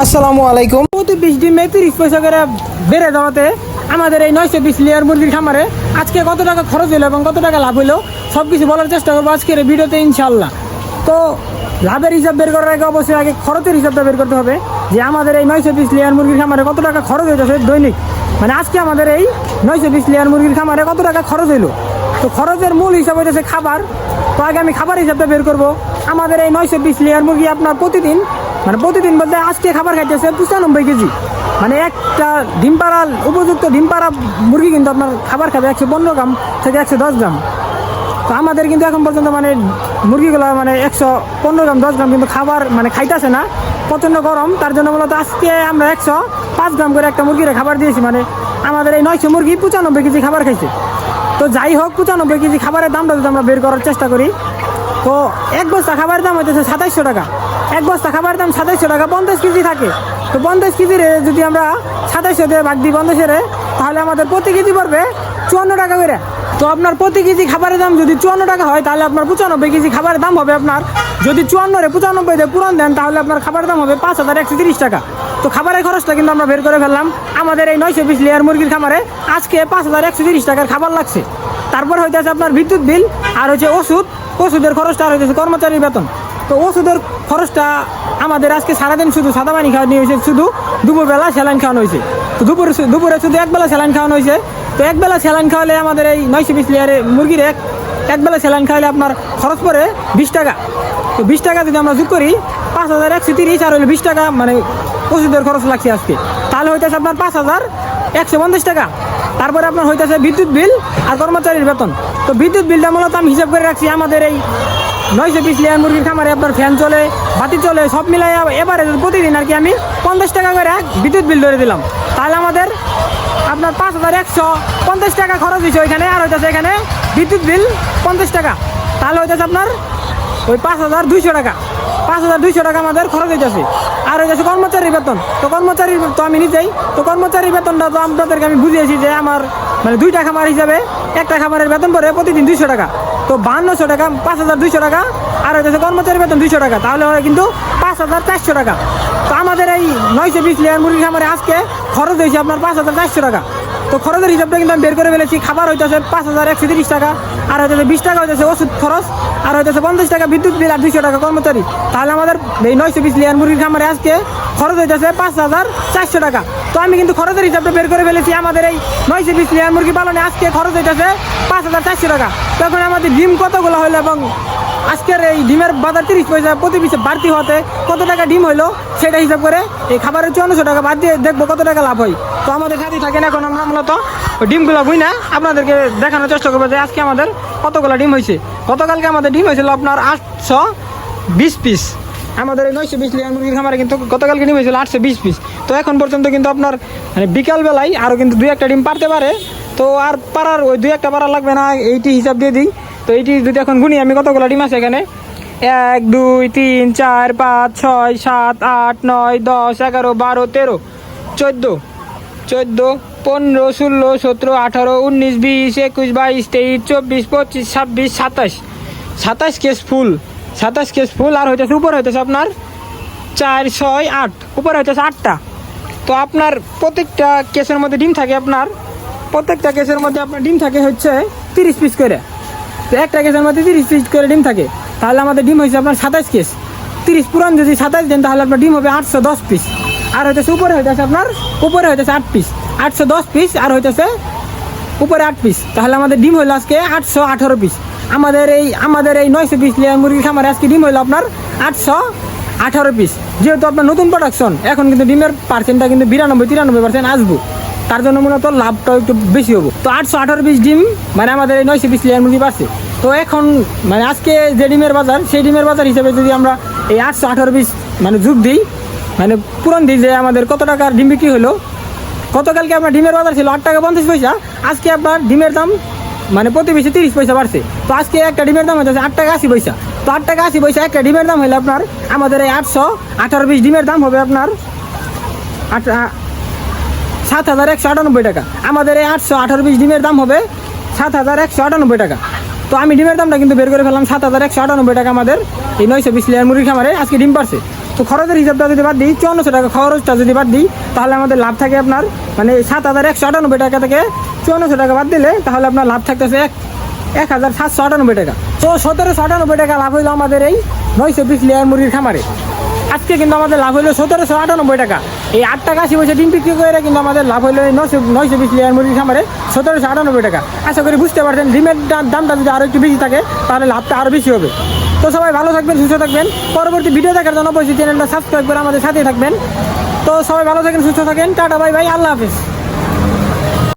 আসসালামু আলাইকুম। প্রতি 20 ডিমে 30 পয়সা করে বেড়ে যাওয়াতে আমাদের এই 920 লেয়ার মুরগির খামারে আজকে কত টাকা খরচ হলো এবং কত টাকা লাভ হলো সব কিছু বলার চেষ্টা করবো আজকের এই ভিডিওতে ইনশাআল্লাহ। তো লাভের হিসাব বের করার আগে অবশ্যই আগে খরচের হিসাবটা বের করতে হবে যে আমাদের এই 920 লেয়ার মুরগির খামারে কত টাকা খরচ হইতেছে দৈনিক, মানে আজকে আমাদের এই 920 লেয়ার মুরগির খামারে কত টাকা খরচ হইলো। তো খরচের মূল হিসাব হইতেছে খাবার। তো আগে আমি খাবার হিসাবটা বের করবো। আমাদের এই 920 লেয়ার মুরগি আপনার প্রতিদিন বলতে আজকে খাবার খাইতেছে 95 কেজি, মানে একটা ডিম পাড়ার উপযুক্ত ডিম পাড়া মুরগি কিন্তু আপনার খাবার খাবে 115 গ্রাম থেকে 110 গ্রাম। তো আমাদের কিন্তু এখন পর্যন্ত মানে মুরগিগুলো মানে 115 গ্রাম 10 গ্রাম কিন্তু খাবার মানে খাইতেছে না, প্রচণ্ড গরম। তার জন্য মূলত আজকে আমরা 105 গ্রাম করে একটা মুরগির খাবার দিয়েছি, মানে আমাদের এই 900 মুরগি 95 কেজি খাবার খাইছে। তো যাই হোক 95 কেজি খাবারের দামটা যদি আমরা বের করার চেষ্টা করি, তো এক বস্তা খাবারের দাম হইতেছে 2700 টাকা। এক বস্তা খাবারের দাম 2700 টাকা, 50 কেজি থাকে। তো 50 কেজির যদি আমরা 2700 দিয়ে ভাগ দিই 50-এর, তাহলে আমাদের প্রতি কেজি পড়বে 54 টাকা করে। তো আপনার প্রতি কেজি খাবারের দাম যদি 54 টাকা হয়, তাহলে আপনার 95 কেজি খাবারের দাম হবে আপনার, যদি 54-রে 95 দিয়ে পূরণ দেন তাহলে আপনার খাবারের দাম হবে 5130 টাকা। তো খাবারের খরচটা কিন্তু আমরা বের করে ফেললাম। আমাদের এই 920 লেয়ার মুরগির খামারে আজকে 5130 টাকার খাবার লাগছে। তারপর হইতেছে আপনার বিদ্যুৎ বিল, আর হচ্ছে ওষুধের খরচটা, আর হইতেছে কর্মচারীর বেতন। তো ওষুধের খরচটা আমাদের আজকে সারাদিন শুধু সাদা পানি খাওয়ানো হয়েছে, শুধু দুপুরবেলা স্যালাইন খাওয়ানো হয়েছে। তো দুপুরে শুধু একবেলা স্যালাইন খাওয়ানো হয়েছে। তো একবেলা স্যালাইন খাওয়ালে আমাদের এই 920 লেয়ারের মুরগির একবেলা স্যালাইন খাওয়ালে আপনার খরচ পড়ে 20 টাকা। তো 20 টাকা যদি আমরা যোগ করি 5130, আর হইলে 20 টাকা মানে ওষুধের খরচ লাগছে আজকে, তাহলে হইতেছে আপনার 5150 টাকা। তারপরে আপনার হইতেছে বিদ্যুৎ বিল আর কর্মচারীর বেতন। তো বিদ্যুৎ বিলটা মূলত আমি হিসাব করে রাখছি আমাদের এই 920 লেয়ার মুরগির খামারে আপনার ফ্যান চলে, বাতি চলে, সব মিলাই এবারে প্রতিদিন আর কি আমি 50 টাকা করে বিদ্যুৎ বিল ধরে দিলাম। তাহলে আমাদের আপনার 5150 টাকা খরচ হয়েছে ওইখানে, আর হইতেছে এখানে বিদ্যুৎ বিল 50 টাকা, তাহলে হইতেছে আপনার ওই 5200 টাকা। 5200 টাকা আমাদের খরচ হইতেছে। আর হইতেছে কর্মচারীর বেতন। তো কর্মচারীর তো আমি নিজেই, তো কর্মচারীর বেতনটা তো আপনাদেরকে আমি বুঝিয়েছি যে আমার মানে 2টা খামার হিসাবে একটা খামারের বেতন পড়ে প্রতিদিন 200 টাকা। তো 5200 টাকা, 5200 টাকা, আর হইতেছে কর্মচারীর বেতন 200 টাকা, তাহলে হয় কিন্তু 5400 টাকা। তো আমাদের এই 920 লেয়ার মুরগির খামারে আজকে খরচ হয়েছে আপনার 5400 টাকা। তো খরচের হিসাবটা কিন্তু আমি বের করে ফেলেছি। খাবার হইতেছে 5130 টাকা, আর হইতেছে 20 টাকা হইতেছে ওষুধ খরচ, আর হইতেছে 50 টাকা বিদ্যুৎ বিল, আর 200 টাকা কর্মচারী। তাহলে আমাদের এই 920 লেয়ার মুরগির খামারে আজকে খরচ হইতেছে 5400 টাকা। তো আমি কিন্তু খরচের হিসাবটা বের করে ফেলেছি। আমাদের এই 920 লেয়ার মুরগি পালনে আজকে খরচ হইতেছে 5400 টাকা। তখন আমাদের ডিম কতগুলো হইলো এবং আজকের এই ডিমের বাজার 30 পয়সা প্রতি পিসে বাড়তি হতে কত টাকা ডিম হইলো সেটা হিসাব করে এই খাবারের 5400 টাকা বাদ দিয়ে দেখবো কত টাকা লাভ হয়। তো আমাদের সাথে থাকেন। এখন আমরা মূলত ডিমগুলো বুঝি না আপনাদেরকে দেখানোর চেষ্টা করবো যে আজকে আমাদের কতগুলো ডিম হয়েছে। গতকালকে আমাদের ডিম হয়েছিল আপনার 820 পিস। আমাদের এই 920 লেয়ার মুরগির খামারে কিন্তু গতকালকে ডিম হয়েছিল 820 পিস। তো এখন পর্যন্ত কিন্তু আপনার মানে বিকালবেলায় আরও কিন্তু 2-1টা ডিম পারতে পারে। তো আর পারার ওই 2-1টা পারা লাগবে না, এইটি হিসাব দিয়ে দিই। তো এইটি যদি এখন গুনি আমি কতগুলো ডিম আছে এখানে, 1 2 3 4 5 6 7 8 9 10 11 12 13 14 15 16 17 18 19 20 21 22 23 24 25 26 27 কেস ফুল, 27 কেস ফুল। আর হইতেছে উপরে হইতেছে আপনার 4 6 8, উপরে হইতেছে 8টা। তো আপনার প্রত্যেকটা কেসের মধ্যে ডিম থাকে, আপনার প্রত্যেকটা কেসের মধ্যে আপনার ডিম থাকে হচ্ছে 30 পিস করে। তো একটা কেসের মধ্যে 30 পিস করে ডিম থাকে, তাহলে আমাদের ডিম হয়েছে আপনার 27 কেস। 30 পুরান যদি 27 দেন তাহলে আপনার ডিম হবে 810 পিস। আর হইতেছে উপরে হইতেছে আপনার উপরে হইতেছে 8 পিস, 810 পিস, আর হইতেছে উপরে 8 পিস। তাহলে আমাদের ডিম হইলো আজকে 818 পিস। আমাদের এই 920 লেয়ার মুরগির খামারে আজকে ডিম হইলো আপনার 818 পিস। যেহেতু আপনার নতুন প্রোডাকশন, এখন কিন্তু ডিমের পার্সেন্টটা কিন্তু 92-93% আসবো, তার জন্য মূলত লাভটাও একটু বেশি হবো। তো 818 পিস ডিম মানে আমাদের এই 920 লেয়ার মুরগি পাচ্ছে। তো এখন মানে আজকে যে ডিমের বাজার, সেই ডিমের বাজার হিসেবে যদি আমরা এই 818 পিস মানে যোগ দিই, মানে পূরণ দিই যে আমাদের কত টাকার ডিম বিক্রি হলো। গতকালকে আপনার ডিমের বাজার ছিল 8 টাকা 50 পয়সা, আজকে আপনার ডিমের দাম মানে প্রতি পিসে 30 পয়সা বাড়ছে। তো আজকে একটা ডিমের দাম হচ্ছে 8 টাকা 80 পয়সা। তো 8 টাকা 80 পয়সা একটা ডিমের দাম হলে আপনার আমাদের এই 818 পিস ডিমের দাম হবে আপনার 7198 টাকা। আমাদের এই 818 পিস ডিমের দাম হবে 7198 টাকা। তো আমি ডিমের দামটা কিন্তু বের করে ফেললাম 7198 টাকা আমাদের এই 920 লেয়ার মুরগির খামারে আজকে ডিম পারছে। তো তো খরচের হিসাবটা যদি বাদ দিই 5400 টাকা খরচটা যদি বাদ দিই তাহলে আমাদের লাভ থাকে আপনার মানে 7198 টাকা থেকে 5400 টাকা বাদ দিলে তাহলে আপনার লাভ থাকতেছে 1798 টাকা। তো 1798 টাকা লাভ হইলো আমাদের এই 920 লেয়ার মুরগির খামারে। আজকে কিন্তু আমাদের লাভ হলো 1798 টাকা। এই 8 টাকা 80 পয়সা ডিম বিক্রি করে কিন্তু আমাদের লাভ হলো এই 920 লেয়ার মুরগির খামারে 1798 টাকা। আশা করি বুঝতে পারছেন ডিমের দামটা যদি আরও একটু বেশি থাকে তাহলে লাভটা আরও বেশি হবে। তো সবাই ভালো থাকবেন, সুস্থ থাকবেন। পরবর্তী ভিডিও দেখার জন্য অবশ্যই চ্যানেলটা সাবস্ক্রাইব করে আমাদের সাথেই থাকবেন। তো সবাই ভালো থাকেন, সুস্থ থাকেন। টাটা, বাই বাই, আল্লাহ হাফেজ।